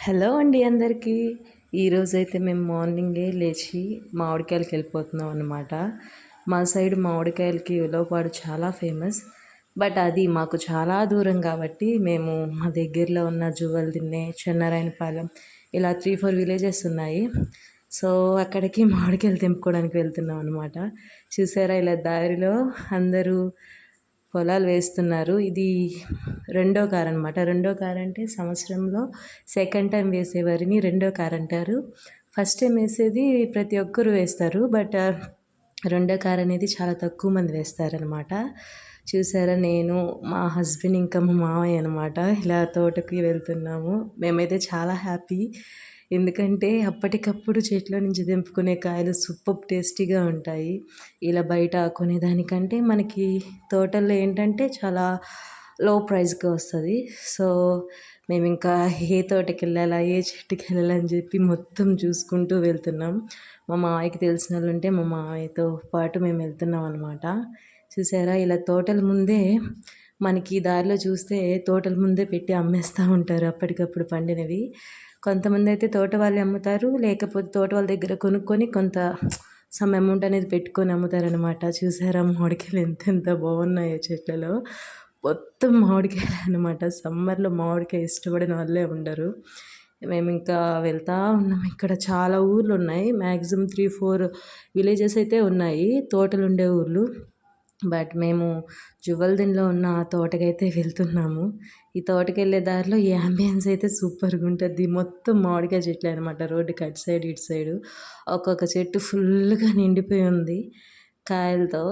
Hello అండి అందరికీ. ఈరోజైతే మేము మార్నింగే లేచి మామిడికాయలకి వెళ్ళిపోతున్నాం అనమాట. మా సైడ్ మామిడికాయలకి ఉలవపాడు చాలా ఫేమస్. బట్ అది మాకు చాలా దూరం కాబట్టి మేము మా దగ్గరలో ఉన్న జువ్వలదిన్నె, చెన్నారాయణపాలెం ఇలా 3-4 విలేజెస్ ఉన్నాయి. సో అక్కడికి మామిడికాయలు తెంపుకోవడానికి వెళ్తున్నాం అనమాట. చూసారా ఇలా దారిలో అందరూ పొలాలు వేస్తున్నారు. ఇది రెండో కార్ అనమాట. రెండో కార్ అంటే సంవత్సరంలో సెకండ్ టైం వేసే వరిని రెండో కార్ అంటారు. ఫస్ట్ టైం వేసేది ప్రతి ఒక్కరు వేస్తారు. బట్ రెండో కార్ అనేది చాలా తక్కువ మంది వేస్తారనమాట. చూసారా నేను, మా హస్బెండ్ ఇంకా మా మామయ్య అనమాట ఇలా తోటకి వెళ్తున్నాము. మేమైతే చాలా హ్యాపీ. ఎందుకంటే అప్పటికప్పుడు చెట్లో నుంచి తెంపుకునే కాయలు సూపర్ టేస్టీగా ఉంటాయి. ఇలా బయట కొనేదానికంటే మనకి తోటల్లో ఏంటంటే చాలా లో ప్రైస్‌కి వస్తది. సో మేము ఇంకా ఏ తోటకి వెళ్ళాలా, ఏ చెట్టుకి వెళ్ళాలా అని చెప్పి మొత్తం చూసుకుంటూ వెళ్తున్నాం. మా మామయ్యకి తెలిసిన వాళ్ళు ఉంటే మా మామయ్యతో పాటు మేము వెళ్తున్నాం అనమాట. చూసారా ఇలా తోటల ముందే మనకి దారిలో చూస్తే తోటల ముందే పెట్టి అమ్మేస్తూ ఉంటారు అప్పటికప్పుడు పండినవి. కొంతమంది అయితే తోట వాళ్ళే అమ్ముతారు, లేకపోతే తోట వాళ్ళ దగ్గర కొనుక్కొని కొంత సమ్ అమౌంట్ అనేది పెట్టుకొని అమ్ముతారనమాట. చూసారా మామిడికాయలు ఎంత బాగున్నాయో చెట్లలో. మొత్తం మామిడికాయలే అనమాట. సమ్మర్లో మామిడికాయ ఇష్టపడిన వాళ్ళే ఉండరు. మేము ఇంకా వెళ్తూ ఉన్నాం. ఇక్కడ చాలా ఊర్లు ఉన్నాయి. మ్యాక్సిమం 3-4 విలేజెస్ అయితే ఉన్నాయి తోటలు ఉండే ఊర్లు. బట్ మేము జువ్వలదిన్నెలో ఉన్న తోటకైతే వెళ్తున్నాము. ఈ తోటకి వెళ్ళే దారిలో ఈ యాంబియన్స్ అయితే సూపర్గా ఉంటుంది. మొత్తం మామిడికాయ చెట్లే అనమాట. రోడ్డుకి అటు సైడ్ ఇటు సైడు ఒక్కొక్క చెట్టు ఫుల్గా నిండిపోయి ఉంది కాయలతో.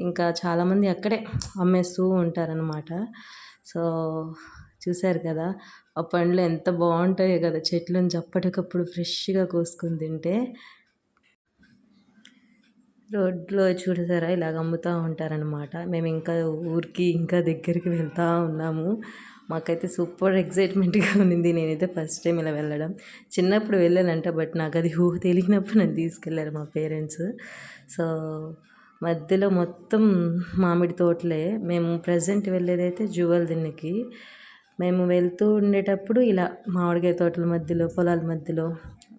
ఇంకా చాలామంది అక్కడే అమ్మేస్తూ ఉంటారనమాట. సో చూశారు కదా ఆ పండ్లు ఎంత బాగుంటాయో కదా, చెట్ల నుంచి అప్పటికప్పుడు ఫ్రెష్గా కోసుకొని తింటే. రోడ్లో చూసారా ఇలాగ అమ్ముతూ ఉంటారనమాట. మేము ఇంకా ఊరికి ఇంకా దగ్గరికి వెళ్తూ ఉన్నాము. మాకైతే సూపర్ ఎక్సైట్మెంట్గా ఉన్నింది. నేనైతే ఫస్ట్ టైం ఇలా వెళ్ళడం. చిన్నప్పుడు వెళ్ళానంట, బట్ నాకు అది ఊహ తెలియనప్పుడు నన్ను తీసుకెళ్ళారు మా పేరెంట్స్. సో మధ్యలో మొత్తం మామిడి తోటలే. మేము ప్రజెంట్ వెళ్ళేదైతే జువ్వలదిన్నెకి. మేము వెళ్తూ ఉండేటప్పుడు ఇలా మామిడికాయ తోటల మధ్యలో, పొలాల మధ్యలో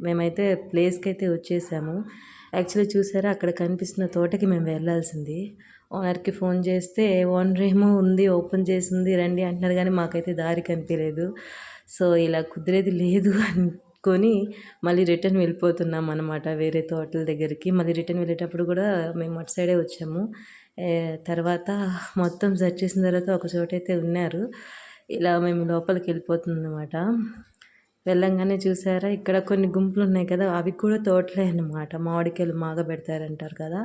మేమైతే ప్లేస్కి అయితే వచ్చేసాము. యాక్చువల్లీ చూసారా అక్కడ కనిపిస్తున్న తోటకి మేము వెళ్ళాల్సింది. ఓనర్కి ఫోన్ చేస్తే ఓనర్ ఏమో ఉంది, ఓపెన్ చేసింది రండి అంటున్నారు, కానీ మాకైతే దారి కనిపించలేదు. సో ఇలా కుదిరేది లేదు అనుకొని మళ్ళీ రిటర్న్ వెళ్ళిపోతున్నాం అనమాట వేరే తోటల దగ్గరికి. మళ్ళీ రిటర్న్ వెళ్ళేటప్పుడు కూడా మేము అటు సైడే వచ్చాము. తర్వాత మొత్తం సెర్చ్ చేసిన తర్వాత ఒక చోటైతే ఉన్నారు. ఇలా మేము లోపలికి వెళ్ళిపోతుంది అనమాట. వెళ్ళంగానే చూసారా ఇక్కడ కొన్ని గుంపులు ఉన్నాయి కదా, అవి కూడా తోటలే అన్నమాట. మామిడికాయలు మాగబెడతారంటారు కదా,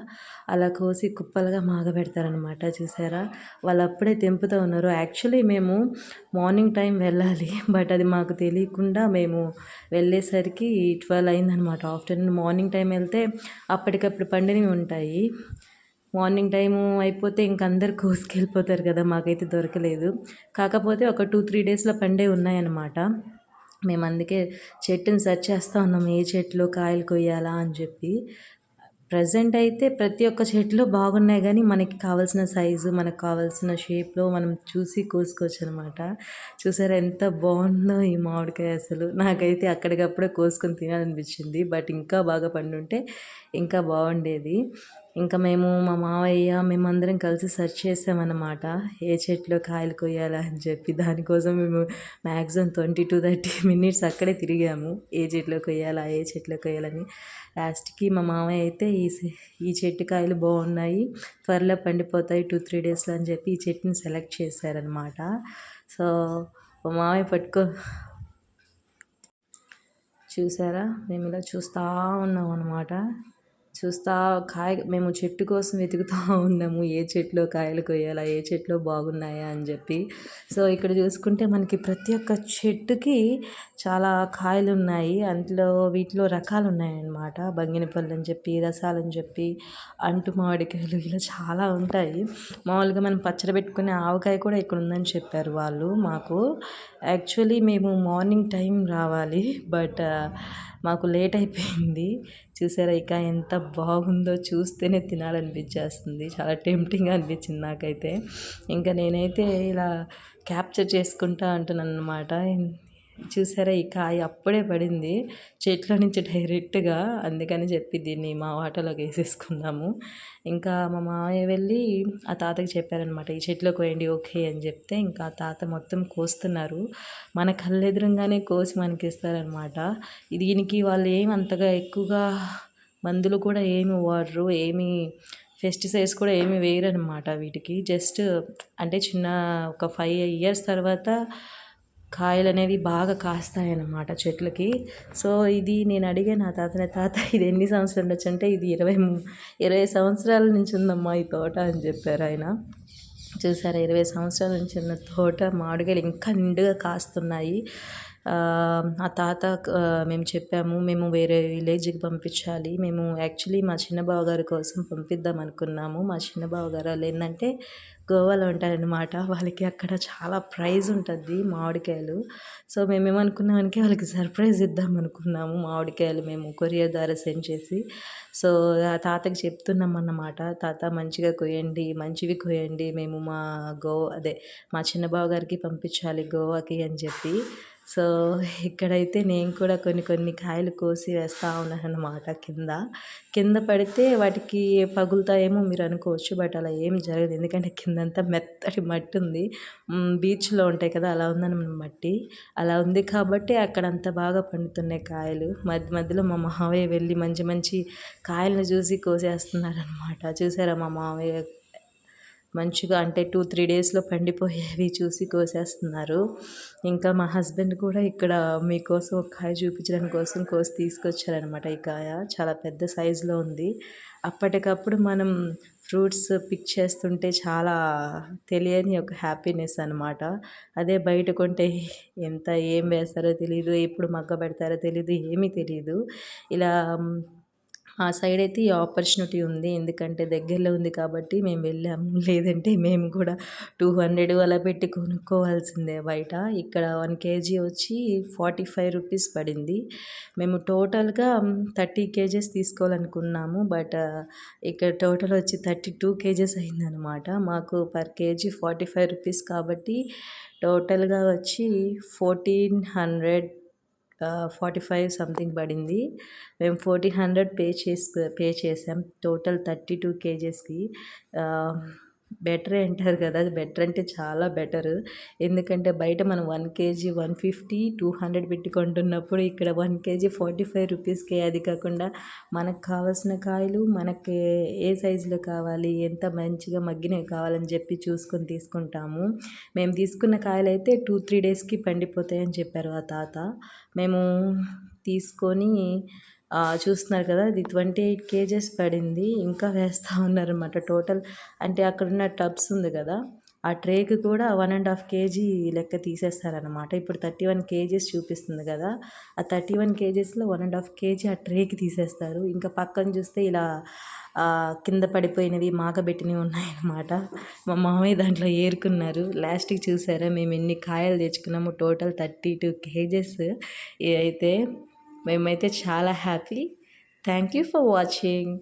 అలా కోసి కుప్పలుగా మాగబెడతారనమాట. చూసారా వాళ్ళు అప్పుడే తెంపుతూ ఉన్నారు. యాక్చువల్లీ మేము మార్నింగ్ టైం వెళ్ళాలి, బట్ అది మాకు తెలియకుండా మేము వెళ్ళేసరికి 12 అయిందనమాట ఆఫ్టర్నూన్. మార్నింగ్ టైం వెళ్తే అప్పటికప్పుడు పండినవి ఉంటాయి. మార్నింగ్ టైము అయిపోతే ఇంక అందరు కోసుకెళ్ళిపోతారు కదా, మాకైతే దొరకలేదు. కాకపోతే ఒక 2-3 డేస్లో పండే ఉన్నాయన్నమాట. మేము అందుకే చెట్టుని సెర్చ్ చేస్తూ ఉన్నాం, ఏ చెట్లు కాయలు కొయ్యాలా అని చెప్పి. ప్రజెంట్ అయితే ప్రతి ఒక్క చెట్లు బాగున్నాయి, కానీ మనకి కావాల్సిన సైజు, మనకు కావాల్సిన షేప్లో మనం చూసి కోసుకోవచ్చు అనమాట. చూసారా ఎంత బాగుందో ఈ మామిడికాయ. అసలు నాకైతే అక్కడికప్పుడే కోసుకొని తినాలనిపించింది. బట్ ఇంకా బాగా పండుంటే ఇంకా బాగుండేది. ఇంకా మేము మా మావయ్య మేమందరం కలిసి సెర్చ్ చేసామన్నమాట, ఏ చెట్లో కాయలు కొయ్యాలా అని చెప్పి. దానికోసం మేము మ్యాక్సిమం 20-30 మినిట్స్ అక్కడే తిరిగాము, ఏ చెట్లో కొయ్యాలా ఏ చెట్లో కొయ్యాలని. లాస్ట్కి మా మామయ్య అయితే ఈ చెట్టు కాయలు బాగున్నాయి, త్వరలో పండిపోతాయి 2-3 డేస్లో అని చెప్పి ఈ చెట్టుని సెలెక్ట్ చేశారనమాట. సో మా మామయ్య చూసారా మేము ఇలా చూస్తూ ఉన్నాం అనమాట. మేము చెట్టు కోసం వెతుకుతూ ఉన్నాము, ఏ చెట్లో కాయలు కొయ్యాలా ఏ చెట్లో బాగున్నాయా అని చెప్పి. సో ఇక్కడ చూసుకుంటే మనకి ప్రతి ఒక్క చెట్టుకి చాలా కాయలు ఉన్నాయి. అందులో వీటిలో రకాలు ఉన్నాయన్నమాట. బంగినపల్లి అని చెప్పి, రసాలని చెప్పి, అంటు మామిడికాయలు ఇలా చాలా ఉంటాయి. మామూలుగా మనం పచ్చడి పెట్టుకునే ఆవకాయ కూడా ఇక్కడ ఉందని చెప్పారు వాళ్ళు మాకు. యాక్చువల్లీ మేము మార్నింగ్ టైం రావాలి, బట్ మాకు లేట్ అయిపోయింది. చూసారా ఇక ఎంత బాగుందో, చూస్తేనే తినాలనిపించేస్తుంది. చాలా టెంప్టింగ్గా అనిపించింది నాకైతే. ఇంకా నేనైతే ఇలా క్యాప్చర్ చేసుకుంటా అంటున్నాను అనమాట. చూసారా ఈ కాయ అప్పుడే పడింది చెట్లో నుంచి డైరెక్ట్గా. అందుకని చెప్పి దీన్ని మా వాటలోకి వేసేసుకున్నాము. ఇంకా మా మామయ్య వెళ్ళి ఆ తాతకి చెప్పారనమాట, ఈ చెట్లో కోయండి ఓకే అని చెప్తే ఇంకా ఆ తాత మొత్తం కోస్తున్నారు. మన కళ్ళెదురుగానే కోసి మనకి ఇస్తారనమాట. దీనికి వాళ్ళు ఏమి అంతగా ఎక్కువగా మందులు కూడా ఏమి వాడరు, ఏమి పెస్టిసైడ్స్ కూడా ఏమి వేయరనమాట వీటికి. జస్ట్ అంటే చిన్న ఒక 5 ఇయర్స్ తర్వాత కాయలు అనేవి బాగా కాస్తాయన్నమాట చెట్లకి. సో ఇది నేను అడిగాను ఆ తాతని, తాత ఇది ఎన్ని సంవత్సరాలు ఉండొచ్చు అంటే ఇది 20 సంవత్సరాల నుంచి ఉందమ్మా ఈ తోట అని చెప్పారు ఆయన. చూసారా 20 సంవత్సరాల నుంచి ఉన్న తోట మామిడికాయలు ఇంకా నిండుగా కాస్తున్నాయి. ఆ తాత మేము చెప్పాము, మేము వేరే విలేజ్కి పంపించాలి, మేము యాక్చువల్లీ మా చిన్న బావగారి కోసం పంపిద్దాం అనుకున్నాము. మా చిన్న బావగారు వాళ్ళు ఏంటంటే గోవాలో ఉంటారనమాట. వాళ్ళకి అక్కడ చాలా ప్రైజ్ ఉంటుంది మామిడికాయలు. సో మేమేమనుకున్నామంటే వాళ్ళకి సర్ప్రైజ్ ఇద్దాం అనుకున్నాము, మామిడికాయలు మేము కొరియర్ ద్వారా సెండ్ చేసి. సో ఆ తాతకి చెప్తున్నాం అన్నమాట, తాత మంచిగా కొయ్యండి, మంచివి కొయ్యండి, మేము మా చిన్న బావగారికి పంపించాలి గోవాకి అని చెప్పి. సో ఇక్కడైతే నేను కూడా కొన్ని కాయలు కోసి వేస్తూ ఉన్నానన్నమాట. కింద పడితే వాటికి పగులుతాయేమో మీరు అనుకోవచ్చు, బట్ అలా ఏం జరగదు. ఎందుకంటే కిందంతా మెత్తటి మట్టి ఉంది. బీచ్లో ఉంటాయి కదా, అలా ఉందన్నమాట మట్టి. అలా ఉంది కాబట్టి అక్కడ అంత బాగా పండుతున్నాయి కాయలు. మధ్యలో మా మావయ్య వెళ్ళి మంచి మంచి కాయలను చూసి కోసేస్తున్నారనమాట. చూసారా మా మావయ్య మంచిగా అంటే 2-3 డేస్లో పండిపోయేవి చూసి కోసేస్తున్నారు. ఇంకా మా హస్బెండ్ కూడా ఇక్కడ మీకోసం ఒక కాయ చూపించడం కోసం కోసి తీసుకొచ్చారనమాట. ఈ కాయ చాలా పెద్ద సైజులో ఉంది. అప్పటికప్పుడు మనం ఫ్రూట్స్ పిక్ చేస్తుంటే చాలా తెలియని ఒక హ్యాపీనెస్ అనమాట. అదే బయట కొంటే ఏం వేస్తారో తెలియదు, ఎప్పుడు మగ్గ పెడతారో తెలియదు, ఏమీ తెలియదు. ఇలా ఆ సైడ్ అయితే ఈ ఆపర్చునిటీ ఉంది, ఎందుకంటే దగ్గరలో ఉంది కాబట్టి మేము వెళ్ళాము. లేదంటే మేము కూడా 200 అలా పెట్టి కొనుక్కోవాల్సిందే బయట. ఇక్కడ 1 కేజీ వచ్చి 45 రూపీస్ పడింది. మేము టోటల్గా 30 కేజెస్ తీసుకోవాలనుకున్నాము, బట్ ఇక్కడ టోటల్ వచ్చి 32 కేజెస్ అయిందనమాట. మాకు పర్ కేజీ 45 రూపీస్ కాబట్టి టోటల్గా వచ్చి 1445 సంథింగ్ పడింది. మేము 1400 పే చేసాం టోటల్ 32 కేజెస్కి. బెటరే అంటారు కదా, అది బెటర్ అంటే చాలా బెటరు. ఎందుకంటే బయట మనం 1 కేజీ 150, 200 పెట్టి కొంటున్నప్పుడు ఇక్కడ 1 కేజీ 45 రూపీస్కే. అది కాకుండా మనకు కావాల్సిన కాయలు మనకి ఏ సైజులో కావాలి, ఎంత మంచిగా మగ్గినవి కావాలని చెప్పి చూసుకొని తీసుకుంటాము. మేము తీసుకున్న కాయలు అయితే 2-3 డేస్కి పండిపోతాయని చెప్పారు ఆ తాత. మేము తీసుకొని చూస్తున్నారు కదా, ఇది 28 కేజెస్ పడింది. ఇంకా వేస్తూ ఉన్నారన్నమాట. టోటల్ అంటే అక్కడున్న టబ్స్ ఉంది కదా, ఆ ట్రేకి కూడా 1.5 కేజీ లెక్క తీసేస్తారనమాట. ఇప్పుడు 31 కేజెస్ చూపిస్తుంది కదా, ఆ 31 కేజెస్లో 1.5 కేజీ ఆ ట్రేకి తీసేస్తారు. ఇంకా పక్కన చూస్తే ఇలా కింద పడిపోయినవి మాగబెట్టినవి ఉన్నాయన్నమాట. మా మామయ్య దాంట్లో ఏరుకున్నారు. లాస్ట్కి చూసారా మేము ఎన్ని కాయలు తెచ్చుకున్నాము, టోటల్ 32 కేజెస్. అయితే మేమైతే చాలా happy. Thank you for watching.